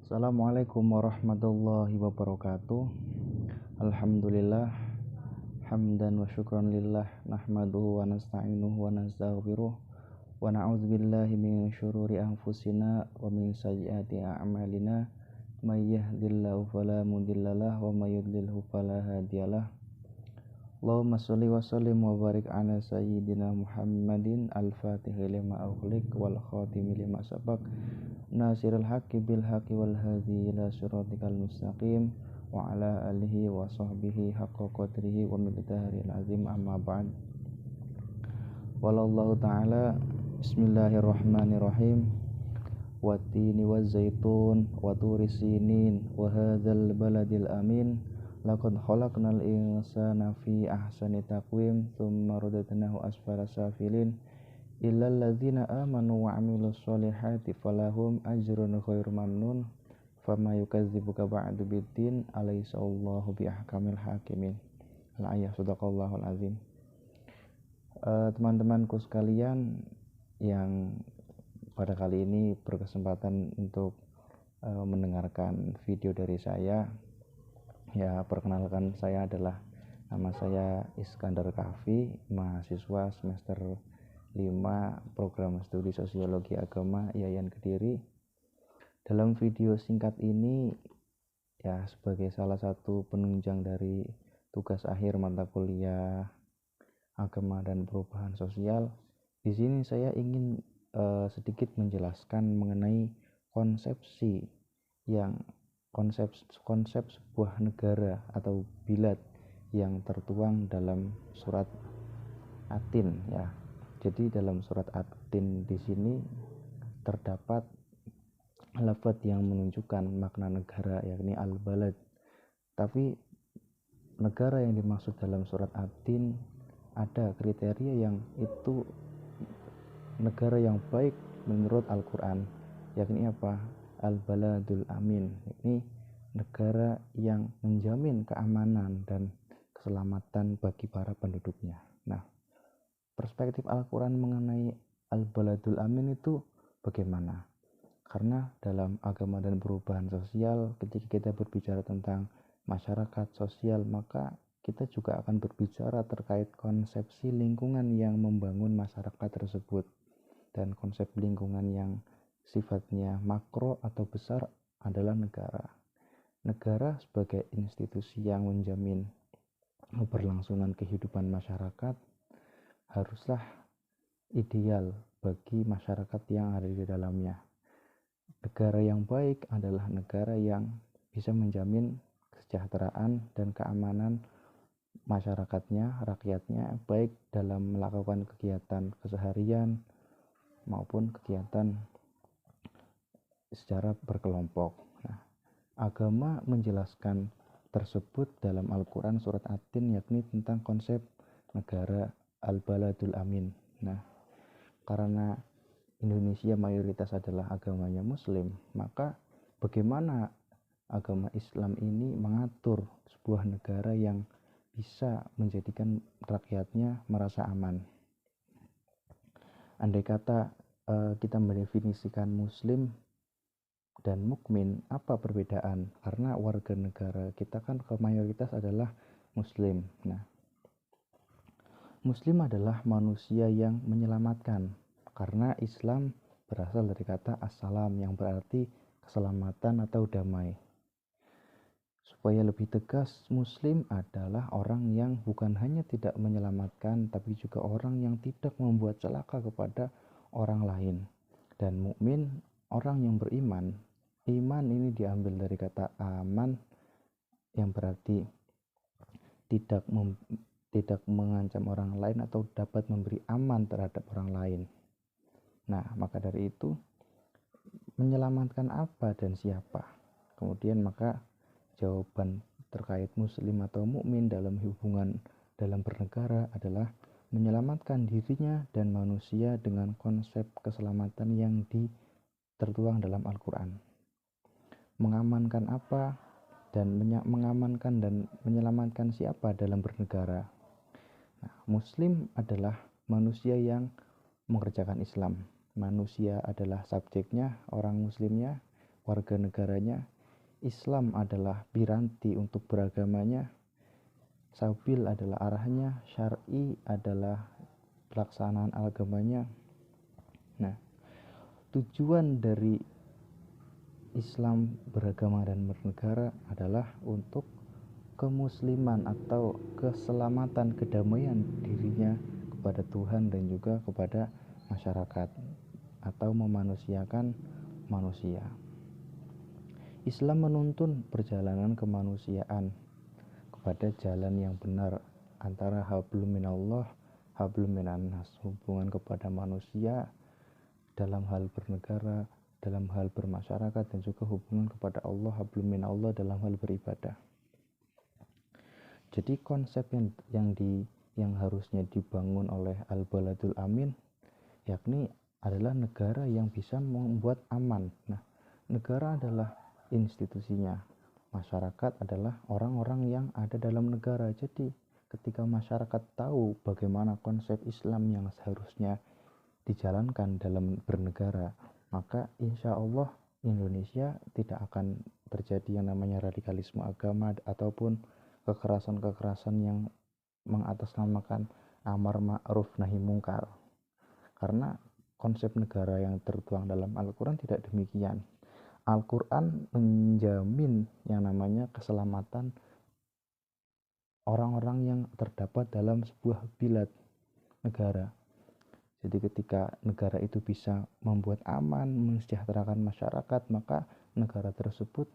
Assalamualaikum warahmatullahi wabarakatuh. Alhamdulillah, hamdan wa syukran lillah, nahmaduhu wa nasta'inuhu wa nastaghfiruh wa na'udzubillahi min syururi anfusina wa min sayyiati a'malina. May yahdihillahu fala mudhillalah wa may yudlilhu fala hadiyalah. Allahumma shalli wa sallim wa barik ala sayyidina Muhammadin al-Fatihi lima ughliq wal khatimi lima sabaq nasirul haqqi bil haqqi wal hadi ila siratikal mustaqim wa ala alihi wa sahbihi haqqa qadrihi wa miqdaril azim, amma ba'd. Wallahu ta'ala bismillahirrahmanirrahim. Wattini waz-zaitun wa turi sinin wa hadzal baladil amin. Laqad khalaqnal insana fi ahsani taqwim tsumma radadnahu asfala safilin illal ladzina amanu wa 'amilus solihati falahum ajrun ghairu mamnun fama yukadzibuka ba'du biddin alaysa Allahu biahkamil hakimin. Al-ayah, sadaqallahul azim. Teman-temanku sekalian yang pada kali ini berkesempatan untuk mendengarkan video dari saya, ya, perkenalkan, nama saya Iskandar Kahfi, mahasiswa semester 5 program studi sosiologi agama IAIN Kediri. Dalam video singkat ini, ya, sebagai salah satu penunjang dari tugas akhir mata kuliah agama dan perubahan sosial, di sini saya ingin sedikit menjelaskan mengenai konsep sebuah negara atau bilad yang tertuang dalam surat At-Tin, ya. Jadi dalam surat At-Tin di sini terdapat lafaz yang menunjukkan makna negara, yakni al-balad. Tapi negara yang dimaksud dalam surat At-Tin ada kriteria yang itu negara yang baik menurut Al-Quran, yakni apa? Al-baladul amin, yakni negara yang menjamin keamanan dan keselamatan bagi para penduduknya. Nah, perspektif Al-Quran mengenai al-baladul amin itu bagaimana? Karena dalam agama dan perubahan sosial, ketika kita berbicara tentang masyarakat sosial, maka kita juga akan berbicara terkait konsepsi lingkungan yang membangun masyarakat tersebut. Dan konsep lingkungan yang sifatnya makro atau besar adalah negara. Negara sebagai institusi yang menjamin keberlangsungan kehidupan masyarakat haruslah ideal bagi masyarakat yang ada di dalamnya. Negara yang baik adalah negara yang bisa menjamin kesejahteraan dan keamanan masyarakatnya, rakyatnya, baik dalam melakukan kegiatan keseharian maupun kegiatan secara berkelompok. Nah, agama menjelaskan tersebut dalam Al-Quran surat At-Tin, yakni tentang konsep negara al-baladul amin. Nah, karena Indonesia mayoritas adalah agamanya Muslim, maka bagaimana agama Islam ini mengatur sebuah negara yang bisa menjadikan rakyatnya merasa aman. Andai kata kita mendefinisikan Muslim dan mukmin, apa perbedaan? Karena warga negara kita kan mayoritas adalah Muslim. Nah, Muslim adalah manusia yang menyelamatkan, karena Islam berasal dari kata assalam yang berarti keselamatan atau damai. Supaya lebih tegas, Muslim adalah orang yang bukan hanya tidak menyelamatkan, tapi juga orang yang tidak membuat celaka kepada orang lain. Dan mukmin, orang yang beriman. Iman ini diambil dari kata aman, yang berarti tidak mengancam orang lain atau dapat memberi aman terhadap orang lain. Nah, maka dari itu, menyelamatkan apa dan siapa? Kemudian maka jawaban terkait Muslim atau mukmin dalam hubungan dalam bernegara adalah menyelamatkan dirinya dan manusia dengan konsep keselamatan yang tertuang dalam Al-Quran. Mengamankan apa dan mengamankan dan menyelamatkan siapa dalam bernegara? Nah, Muslim adalah manusia yang mengerjakan Islam. Manusia adalah subjeknya, orang Muslimnya, warga negaranya, Islam adalah piranti untuk beragamanya, sabil adalah arahnya, syar'i adalah pelaksanaan agamanya. Nah, tujuan dari Islam beragama dan bernegara adalah untuk kemusliman atau keselamatan, kedamaian dirinya kepada Tuhan dan juga kepada masyarakat, atau memanusiakan manusia. Islam menuntun perjalanan kemanusiaan kepada jalan yang benar antara hablum minallah, hablum minannas, hubungan kepada manusia dalam hal bernegara, dalam hal bermasyarakat, dan juga hubungan kepada Allah, hablum minallah, dalam hal beribadah. Jadi konsep yang harusnya dibangun oleh Al-Baladul Amin yakni adalah negara yang bisa membuat aman. Nah, negara adalah institusinya, masyarakat adalah orang-orang yang ada dalam negara. Jadi ketika masyarakat tahu bagaimana konsep Islam yang seharusnya dijalankan dalam bernegara, maka insya Allah Indonesia tidak akan terjadi yang namanya radikalisme agama ataupun kekerasan-kekerasan yang mengatasnamakan amar ma'ruf nahi mungkar. Karena konsep negara yang tertuang dalam Al-Quran tidak demikian. Al-Quran menjamin yang namanya keselamatan orang-orang yang terdapat dalam sebuah bilad, negara. Jadi ketika negara itu bisa membuat aman, mensejahterakan masyarakat, maka negara tersebut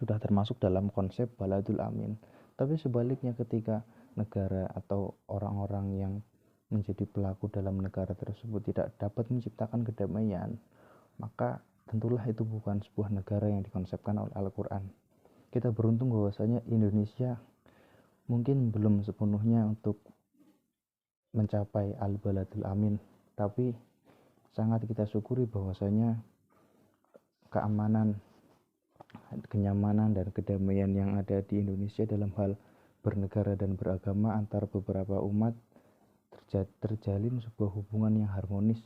sudah termasuk dalam konsep Baladul Amin. Tapi sebaliknya, ketika negara atau orang-orang yang menjadi pelaku dalam negara tersebut tidak dapat menciptakan kedamaian, maka tentulah itu bukan sebuah negara yang dikonsepkan oleh Al-Quran. Kita beruntung bahwasanya Indonesia mungkin belum sepenuhnya untuk mencapai Al-Baladul Amin, tapi sangat kita syukuri bahwasanya keamanan, kenyamanan, dan kedamaian yang ada di Indonesia dalam hal bernegara dan beragama antar beberapa umat terjalin sebuah hubungan yang harmonis,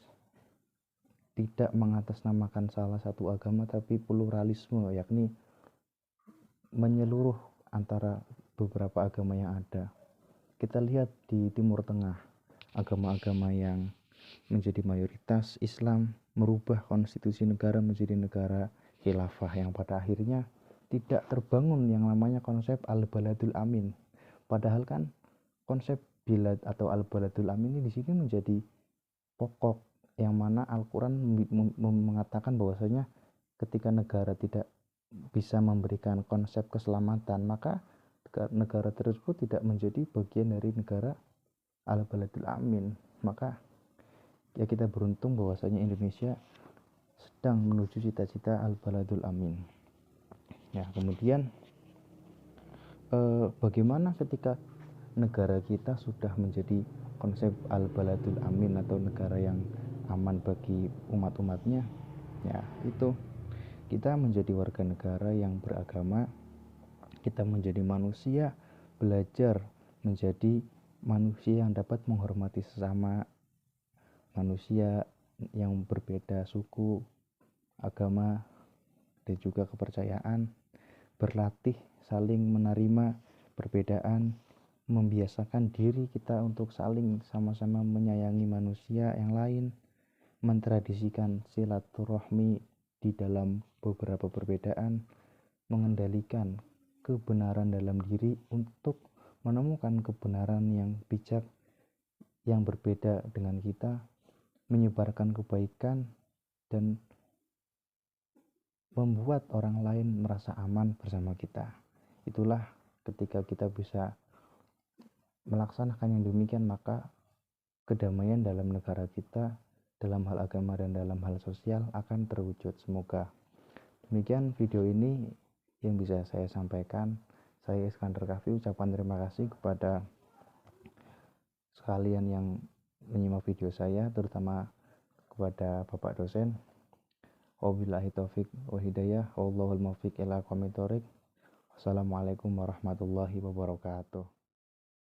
tidak mengatasnamakan salah satu agama tapi pluralisme, yakni menyeluruh antara beberapa agama yang ada. Kita lihat di Timur Tengah, agama-agama yang menjadi mayoritas Islam merubah konstitusi negara menjadi negara khilafah yang pada akhirnya tidak terbangun yang namanya konsep Al-Baladul Amin. Padahal kan konsep bilad atau Al-Baladul Amin ini di sini menjadi pokok, yang mana Al-Quran mengatakan bahwasanya ketika negara tidak bisa memberikan konsep keselamatan, maka negara tersebut tidak menjadi bagian dari negara Al-Baladul Amin. Maka ya kita beruntung bahwasanya Indonesia sedang menuju cita-cita Al-Baladul Amin. Ya, kemudian bagaimana ketika negara kita sudah menjadi konsep Al-Baladul Amin atau negara yang aman bagi umat-umatnya? Ya, itu kita menjadi warga negara yang beragama, kita menjadi manusia, belajar menjadi manusia yang dapat menghormati sesama manusia yang berbeda suku, agama, dan juga kepercayaan, berlatih saling menerima perbedaan, membiasakan diri kita untuk saling sama-sama menyayangi manusia yang lain, mentradisikan silaturahmi di dalam beberapa perbedaan, mengendalikan kebenaran dalam diri untuk menemukan kebenaran yang bijak yang berbeda dengan kita, menyebarkan kebaikan, dan membuat orang lain merasa aman bersama kita. Itulah ketika kita bisa melaksanakan yang demikian, maka kedamaian dalam negara kita dalam hal agama dan dalam hal sosial akan terwujud. Semoga demikian video ini yang bisa saya sampaikan. Saya Iskandar Kahfi ucapkan terima kasih kepada sekalian yang menyimak video saya, terutama kepada Bapak dosen. Wabillahi taufik wa hidayah, wallahul muwaffiq ila aqwamit thoriq. Wassalamualaikum warahmatullahi wabarakatuh.